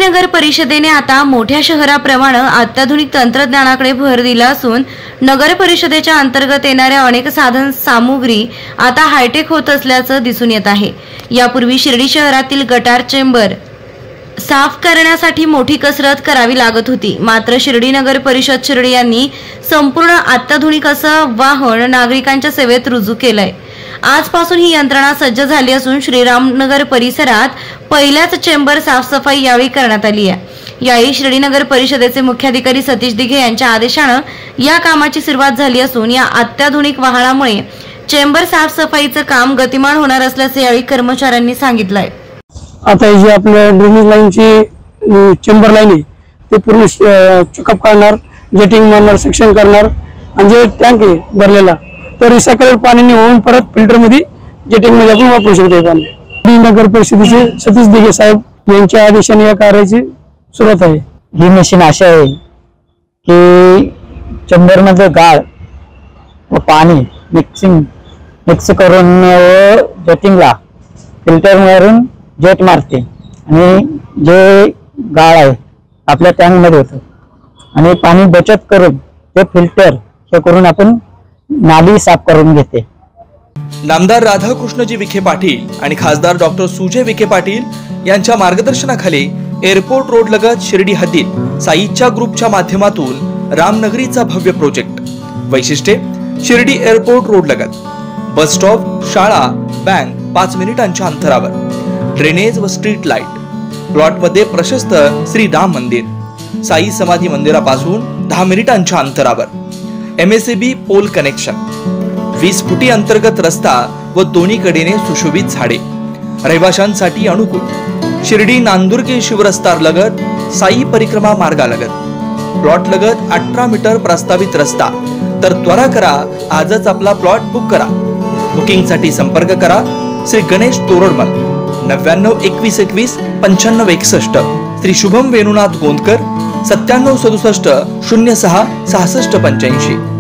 नगर परिषदेने आता मोठ्या शहराप्रमाणे अत्याधुनिक तंत्रज्ञानाकडे भर दिला असून नगर परिषदेच्या अंतर्गत येणाऱ्या अनेक साधन सामुग्री आता हायटेक होत असल्याचं दिसून येत आहे। यापूर्वी शिर्डी शहरातील गटार चेंबर साफ करण्यासाठी मोठी कसरत करावी लागत होती, मात्र शिर्डी नगर परिषद शिर्डी यांनी संपूर्ण अत्याधुनिक असं वाहन नागरिकांच्या सेवेत रुजू केलंय। आजपासून ही यंत्रणा सज्ज झाली असून श्रीरामनगर परिसरात पहिल्याच चेंबर साफसफाई यावेळी करण्यात आली आहे। यावेळी शिर्डी नगर परिषदेचे मुख्याधिकारी सतीश दिघे यांच्या आदेशाने या कामाची सुरुवात झाली असून या अत्याधुनिक वाहनामुळे चेंबर साफसफाईचं काम गतिमान होणार असल्याचे यावेळी कर्मचाऱ्यांनी सांगितलंय। आता जी आपल्या ड्रेनेज लाईनची चेंबर लाईन आहे ते पूर्ण चेकअप करणार, जेटिंग मारणार, सेक्शन करणार आणि जे टँक आहे भरलेला तर रिसायकल पाणी होऊन परत फिल्टर मध्ये जेटिंग मध्ये आपण वापरू शकतो। पाणी नगर परिषदेचे सतीश दिघे साहेब यांच्या आदेशाने या कार्याची सुरुवात आहे। ही मशीन अशी आहे की चेंबर मध्ये गाळ व पाणी मिक्स करून जेटिंगला फिल्टर मारून जेट मारते आणि जे गाळ आहे आपल्या टँक मध्ये होतं आणि पाणी बचत करून ते फिल्टर हे करून आपण नाली साफ करून घेते। नामदार राधाकृष्णजी विखे पाटील आणि खासदार डॉक्टर सुजय विखे पाटील यांच्या मार्गदर्शनाखाली एअरपोर्ट रोड लगत शिर्डी हद्दीत साईच्या ग्रुपच्या माध्यमातून रामनगरीचा भव्य प्रोजेक्ट। वैशिष्ट्ये शिर्डी एअरपोर्ट रोड लगत बस स्टॉप, शाळा, बँक 5 मिनिटांच्या अंतरावर, ड्रेनेज व स्ट्रीट लाईट, प्लॉट मध्ये प्रशस्त श्री राम मंदिर, साई समाधी मंदिरापासून 10 मिनिटांच्या अंतरावर, MSAB पोल कनेक्शन, 20 फुटी अंतर्गत रस्ता व दोन्ही कडेने सुशोभित झाडे, रहिवाशांसाठी अनुकूल। शिर्डी नांदुर्गे शिवरस्ता लगत साई परिक्रमा मार्गालगत प्लॉट लगत 18 मीटर प्रस्तावित रस्ता। तर त्वरा करा, आजच आपला प्लॉट बुक करा। बुकिंग साठी संपर्क करा श्री गणेश तोरडमल 99 21 21 95 61, श्री शुभम वेणुनाथ गोंदकर 97 67 06 66 85।